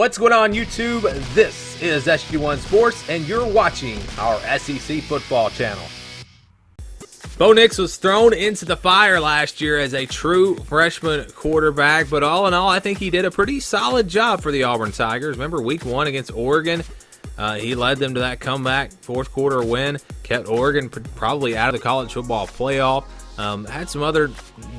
What's going on, YouTube? This is SG1 Sports, and you're watching our SEC football channel. Bo Nix was thrown into the fire last year as a true freshman quarterback, but all in all, I think he did a pretty solid job for the Auburn Tigers. Remember week 1 against Oregon? He led them to that comeback, fourth quarter win, kept Oregon probably out of the college football playoff. Had some other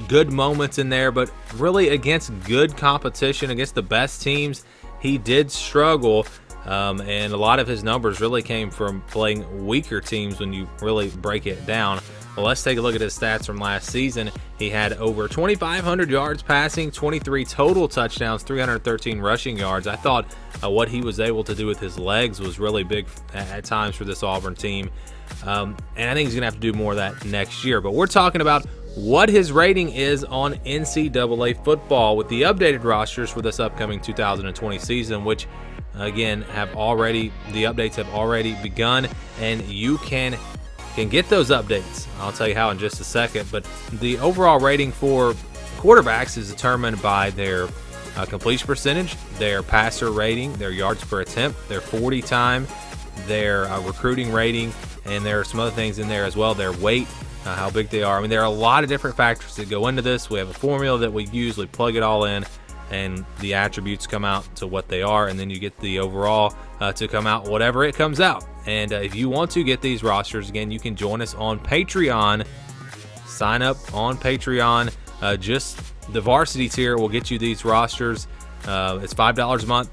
good moments in there, but really against good competition, against the best teams, he did struggle, and a lot of his numbers really came from playing weaker teams when you really break it down. Well, let's take a look at his stats from last season. He had over 2,500 yards passing, 23 total touchdowns, 313 rushing yards. I thought what he was able to do with his legs was really big at times for this Auburn team. And I think he's going to have to do more of that next year. But we're talking about what his rating is on NCAA football with the updated rosters for this upcoming 2020 season, which again the updates have already begun, and you can get those updates. I'll tell you how in just a second. But the overall rating for quarterbacks is determined by their completion percentage, their passer rating, their yards per attempt, their 40 time, their recruiting rating, and there are some other things in there as well, their weight, how big they are. I mean, there are a lot of different factors that go into this. We have a formula that we use, we plug it all in, and the attributes come out to what they are, and then you get the overall to come out whatever it comes out. And if you want to get these rosters, again, you can join us on Patreon. Sign up on Patreon. Just the varsity tier will get you these rosters. It's $5 a month,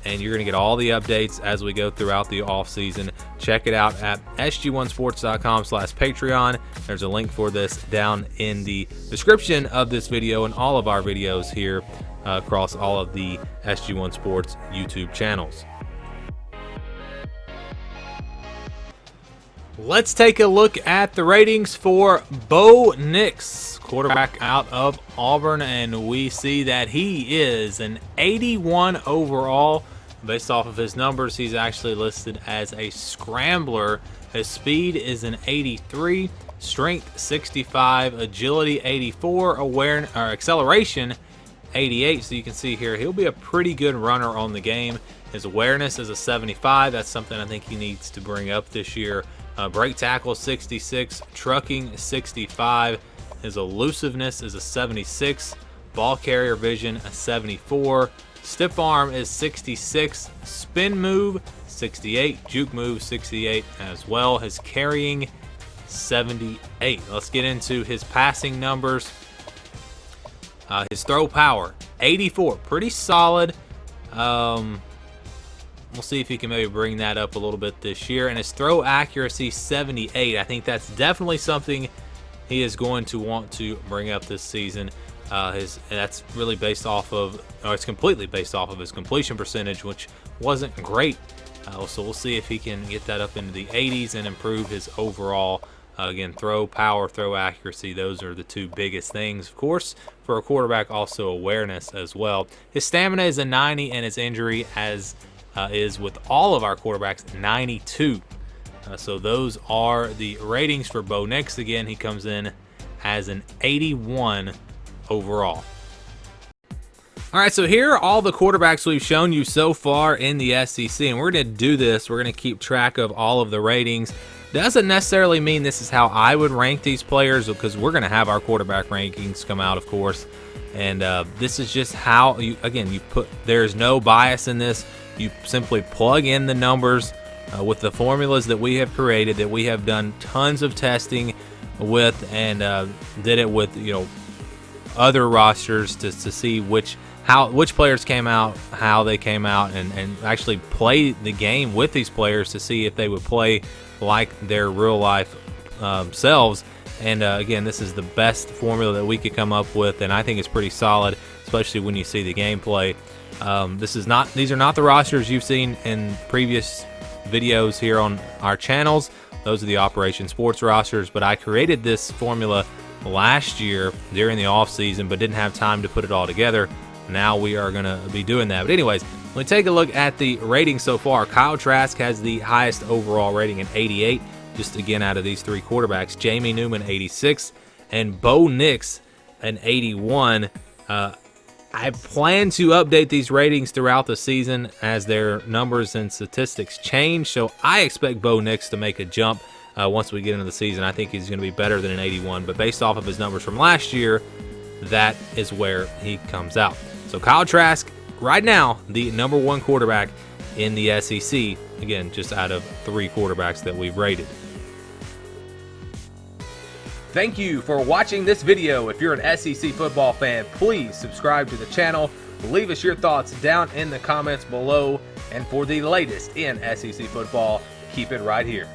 and you're going to get all the updates as we go throughout the off season. Check it out at sg1sports.com/Patreon. There's a link for this down in the description of this video and all of our videos here across all of the SG1 Sports YouTube channels. Let's take a look at the ratings for Bo Nix, quarterback out of Auburn, and we see that he is an 81 overall. Based off of his numbers, he's actually listed as a scrambler. His speed is an 83, strength 65, agility 84, acceleration 88. So you can see here he'll be a pretty good runner on the game. His awareness is a 75. That's something I think he needs to bring up this year. Break tackle 66, trucking 65. His elusiveness is a 76. Ball carrier vision a 74. Stiff arm is 66. Spin move 68. Juke move 68 as well. His carrying 78. Let's get into his passing numbers. His throw power 84, pretty solid. We'll see if he can maybe bring that up a little bit this year. And his throw accuracy 78. I think that's definitely something he is going to want to bring up this season. That's really based off of, or it's completely based off of his completion percentage, which wasn't great. So we'll see if he can get that up into the 80s and improve his overall, again, throw power, throw accuracy. Those are the two biggest things, of course, for a quarterback. Also awareness as well. His stamina is a 90, and his injury is with all of our quarterbacks 92. So those are the ratings for Bo Nix. Again, he comes in as an 81 overall. All right, so here are all the quarterbacks we've shown you so far in the SEC, and we're going to do this. We're going to keep track of all of the ratings. Doesn't necessarily mean this is how I would rank these players, because we're going to have our quarterback rankings come out, of course. And this is just how you put. There's no bias in this. You simply plug in the numbers with the formulas that we have created, that we have done tons of testing with, and did it with other rosters to see which players came out, how they came out, and actually play the game with these players to see if they would play like their real life selves. And again, this is the best formula that we could come up with, and I think it's pretty solid, especially when you see the gameplay. These are not the rosters you've seen in previous videos here on our channels. Those are the Operation Sports rosters, but I created this formula last year during the off season, but didn't have time to put it all together. Now we are going to be doing that. But anyways, when we take a look at the ratings so far, Kyle Trask has the highest overall rating at 88, just again out of these three quarterbacks. Jamie Newman 86, and Bo Nix an 81. I plan to update these ratings throughout the season as their numbers and statistics change, so I expect Bo Nix to make a jump once we get into the season. I think he's going to be better than an 81, but based off of his numbers from last year, that is where he comes out. So Kyle Trask, right now, the #1 quarterback in the SEC, again, just out of 3 quarterbacks that we've rated. Thank you for watching this video. If you're an SEC football fan, please subscribe to the channel. Leave us your thoughts down in the comments below. And for the latest in SEC football, keep it right here.